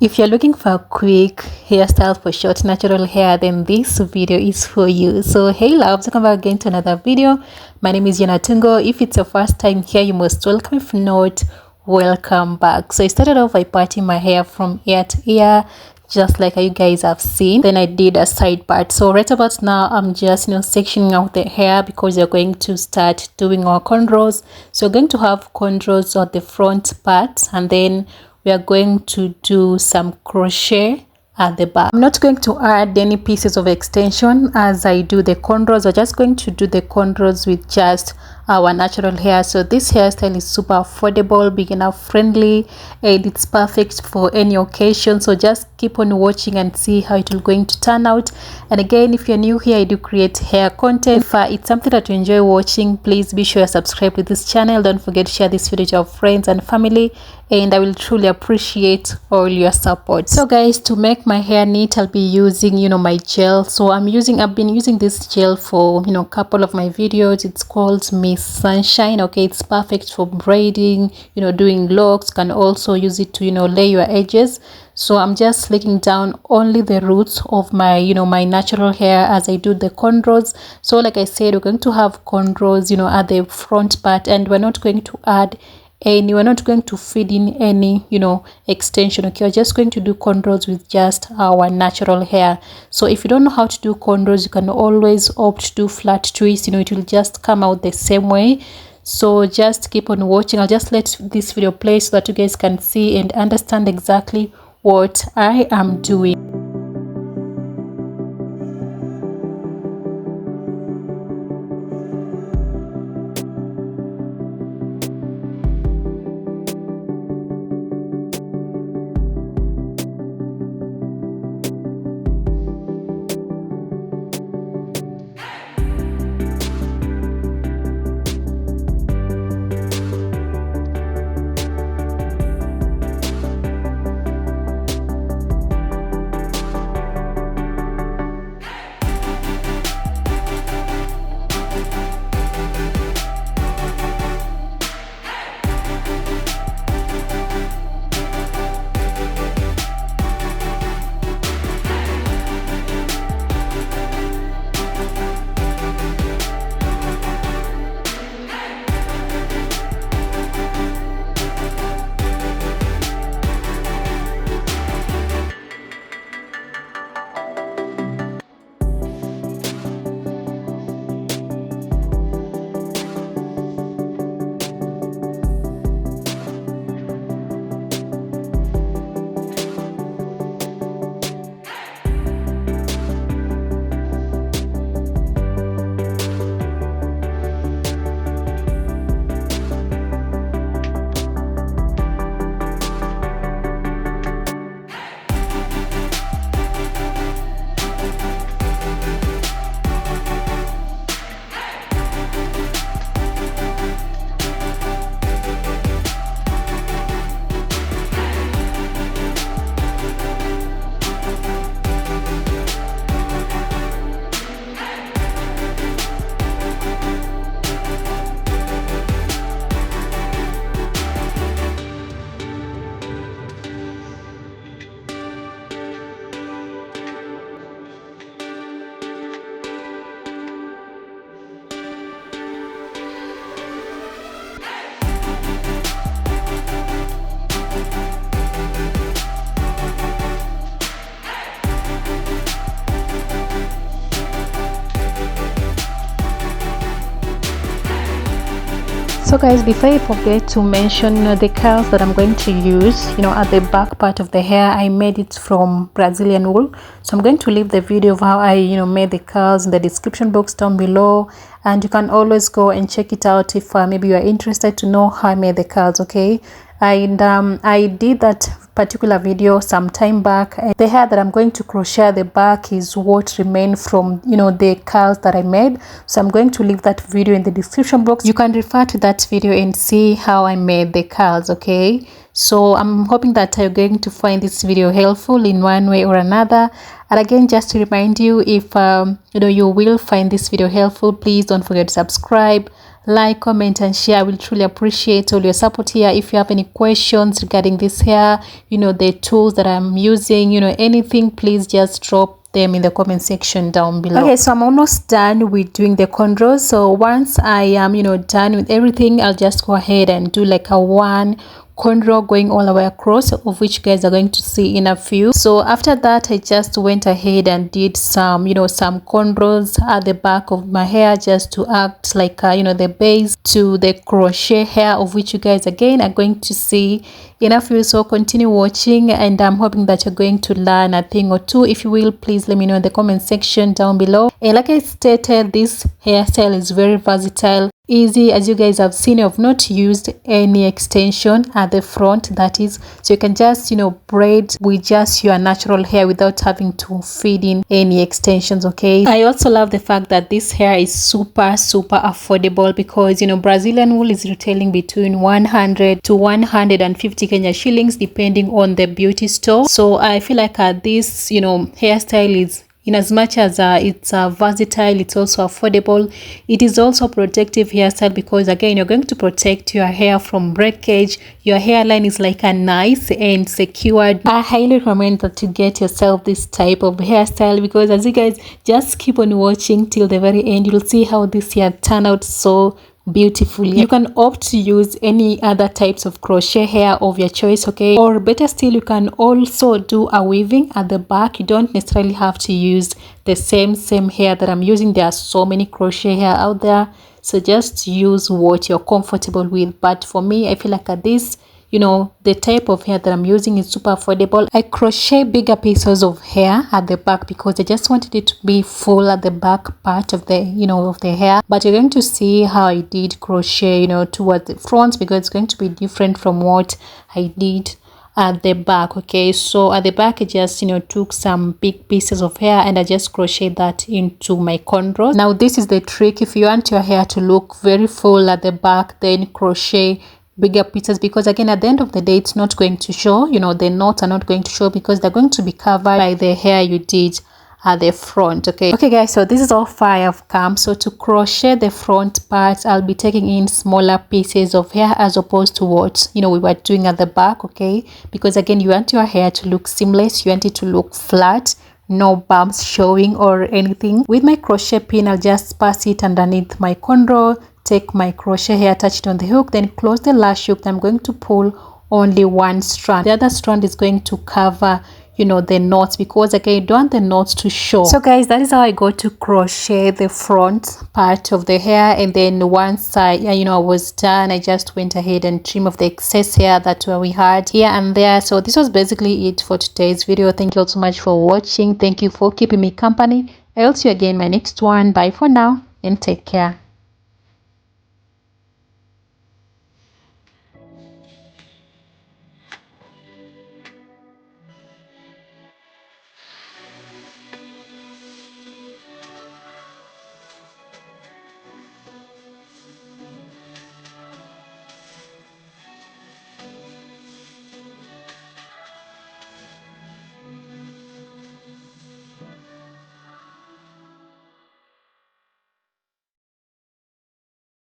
If you're looking for a quick hairstyle for short natural hair, then this video is for you. So hey loves, welcome back again to another video. My name is Yana Tungo. If it's your first time here, you most welcome. If not, welcome back. So I started off by parting my hair from ear to ear, just like you guys have seen. Then I did a side part. So right about now, I'm just sectioning out the hair because we're going to start doing our cornrows. So we're going to have cornrows on the front part, and then we are going to do some crochet at the back. I'm not going to add any pieces of extension as I do the cornrows. We're just going to do the cornrows with just our natural hair. So this hairstyle is super affordable, beginner friendly, and it's perfect for any occasion. So just keep on watching and see how it will going to turn out. And again, if you're new here, I do create hair content. If it's something that you enjoy watching, please be sure to subscribe to this channel. Don't forget to share this video to your friends and family, and I will truly appreciate all your support. So guys, to make my hair neat, I'll be using my gel. So I've been using this gel for a couple of my videos. It's called Miss Sunshine. Okay, it's perfect for braiding, doing locks. Can also use it to lay your edges. So I'm just slicking down only the roots of my my natural hair as I do the cornrows. So like I said, we're going to have cornrows at the front part, and we're not going to add and we're not going to feed in any extension. Okay, we're just going to do cornrows with just our natural hair. So if you don't know how to do cornrows, you can always opt to do flat twist. It will just come out the same way. So just keep on watching. I'll just let this video play so that you guys can see and understand exactly what I am doing. So guys, before I forget to mention the curls that I'm going to use at the back part of the hair, I made it from Brazilian wool. So I'm going to leave the video of how I made the curls in the description box down below, and you can always go and check it out if maybe you are interested to know how I made the curls. Okay, and I did that particular video some time back. The hair that I'm going to crochet at the back is what remained from the curls that I made. So I'm going to leave that video in the description box. You can refer to that video and see how I made the curls. Okay, so I'm hoping that you're going to find this video helpful in one way or another. And again, just to remind you, if you will find this video helpful, please don't forget to subscribe, like, comment and share. I will truly appreciate all your support here. If you have any questions regarding this hair, you know, the tools that I'm using, you know, anything, please just drop them in the comment section down below. Okay, so I'm almost done with doing the cornrows. So once I am, you know, done with everything, I'll just go ahead and do like a one cornrow going all the way across, of which you guys are going to see in a few. So after that, I just went ahead and did some, you know, some cornrows at the back of my hair, just to act like you know, the base to the crochet hair, of which you guys again are going to see in a few. So continue watching, and I'm hoping that you're going to learn a thing or two. If you will, please let me know in the comment section down below. And like I stated, this hairstyle is very versatile, easy. As you guys have seen, I've not used any extension at the front, that is, so you can just, you know, braid with just your natural hair without having to feed in any extensions. Okay, I also love the fact that this hair is super affordable, because, you know, Brazilian wool is retailing between 100 to 150 Kenya shillings depending on the beauty store. So I feel like this, you know, hairstyle is, in as much as it's versatile, it's also affordable. It is also a protective hairstyle, because again, you're going to protect your hair from breakage. Your hairline is like a nice and secured. I highly recommend that you get yourself this type of hairstyle, because as you guys just keep on watching till the very end, you'll see how this hair turned out so beautifully. You can opt to use any other types of crochet hair of your choice, okay, or better still, you can also do a weaving at the back. You don't necessarily have to use the same hair that I'm using. There are so many crochet hair out there, so just use what you're comfortable with. But for me, I feel like this, you know, the type of hair that I'm using is super affordable. I crochet bigger pieces of hair at the back because I just wanted it to be full at the back part of the, you know, of the hair. But you're going to see how I did crochet, you know, towards the front, because it's going to be different from what I did at the back. Okay, so at the back I just, you know, took some big pieces of hair and I just crocheted that into my cornrows. Now this is the trick: if you want your hair to look very full at the back, then crochet bigger pieces, because again, at the end of the day, it's not going to show, you know, the knots are not going to show, because they're going to be covered by the hair you did at the front. Okay guys, so this is how far I have come. So to crochet the front part, I'll be taking in smaller pieces of hair as opposed to what, you know, we were doing at the back. Okay, because again, you want your hair to look seamless, you want it to look flat, no bumps showing or anything. With my crochet pin, I'll just pass it underneath my cornrow, take my crochet hair, attach it on the hook, then close the last hook. I'm going to pull only one strand. The other strand is going to cover, you know, the knots, because again, you don't want the knots to show. So guys, that is how I got to crochet the front part of the hair. And then once I, you know, I was done, I just went ahead and trim off the excess hair that we had here and there. So this was basically it for today's video. Thank you all so much for watching. Thank you for keeping me company. I'll see you again in my next one. Bye for now and take care.